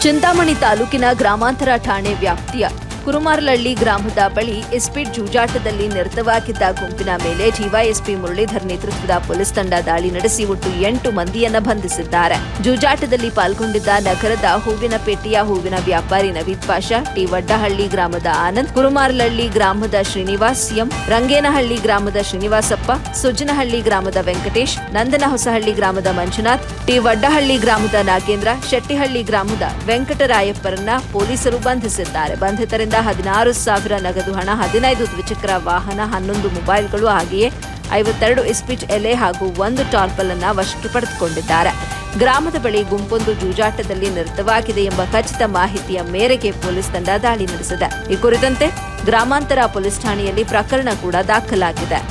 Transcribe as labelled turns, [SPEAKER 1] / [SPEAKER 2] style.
[SPEAKER 1] ಚಿಂತಾಮಣಿ ತಾಲೂಕಿನ ಗ್ರಾಮಾಂತರ ಠಾಣೆ ವ್ಯಾಪ್ತಿಯ ಕುರುಮಾರ್ಲಹಳ್ಳಿ ಗ್ರಾಮದ ಬಳಿ ಇಸ್ಪೀಟ್ ಜೂಜಾಟದಲ್ಲಿ ನಿರತವಾಗಿದ್ದ ಗುಂಪಿನ ಮೇಲೆ ಡಿವೈಎಸ್ಪಿ ಮುರಳೀಧರ್ ನೇತೃತ್ವದ ಪೊಲೀಸ್ ತಂಡ ದಾಳಿ ನಡೆಸಿ ಒಟ್ಟು 8 ಮಂದಿಯನ್ನ ಬಂಧಿಸಿದ್ದಾರೆ. ಜೂಜಾಟದಲ್ಲಿ ಪಾಲ್ಗೊಂಡಿದ್ದ ನಗರದ ಹೂವಿನಪೇಟೆಯ ಹೂವಿನ ವ್ಯಾಪಾರಿ ನವೀದ್ ಪಾಷಾ, ಟಿ ವಡ್ಡಹಳ್ಳಿ ಗ್ರಾಮದ ಆನಂದ್, ಕುರುಮಾರ್ಲಹಳ್ಳಿ ಗ್ರಾಮದ ಶ್ರೀನಿವಾಸ್ ಎಂ, ರಂಗೇನಹಳ್ಳಿ ಗ್ರಾಮದ ಶ್ರೀನಿವಾಸಪ್ಪ, ಸುಜ್ಜನಹಳ್ಳಿ ಗ್ರಾಮದ ವೆಂಕಟೇಶ್, ನಂದನಹೊಸಹಳ್ಳಿ ಗ್ರಾಮದ ಮಂಜುನಾಥ್, ಟಿ ವಡ್ಡಹಳ್ಳಿ ಗ್ರಾಮದ ನಾಗೇಂದ್ರ, ಶೆಟ್ಟಿಹಳ್ಳಿ ಗ್ರಾಮದ ವೆಂಕಟರಾಯಪ್ಪರನ್ನ ಪೊಲೀಸರು ಬಂಧಿಸಿದ್ದಾರೆ. ಬಂಧಿತರಿಂದ 16,000 ನಗದು ಹಣ, 15 ದ್ವಿಚಕ್ರ ವಾಹನ, 11 ಮೊಬೈಲ್ಗಳು ಹಾಗೆಯೇ 52 ಇಸ್ಪೀಟ್ ಎಲೆ ಹಾಗೂ 1 ಟಾರ್ಪಲ್ ಅನ್ನು ವಶಕ್ಕೆ ಪಡೆದುಕೊಂಡಿದ್ದಾರೆ. ಗ್ರಾಮದ ಬಳಿ ಗುಂಪೊಂದು ಜೂಜಾಟದಲ್ಲಿ ನಿರತವಾಗಿದೆ ಎಂಬ ಖಚಿತ ಮಾಹಿತಿಯ ಮೇರೆಗೆ ಪೊಲೀಸ್ ತಂಡ ದಾಳಿ ನಡೆಸಿದೆ. ಈ ಕುರಿತಂತೆ ಗ್ರಾಮಾಂತರ ಪೊಲೀಸ್ ಠಾಣೆಯಲ್ಲಿ ಪ್ರಕರಣ ಕೂಡ ದಾಖಲಾಗಿದೆ.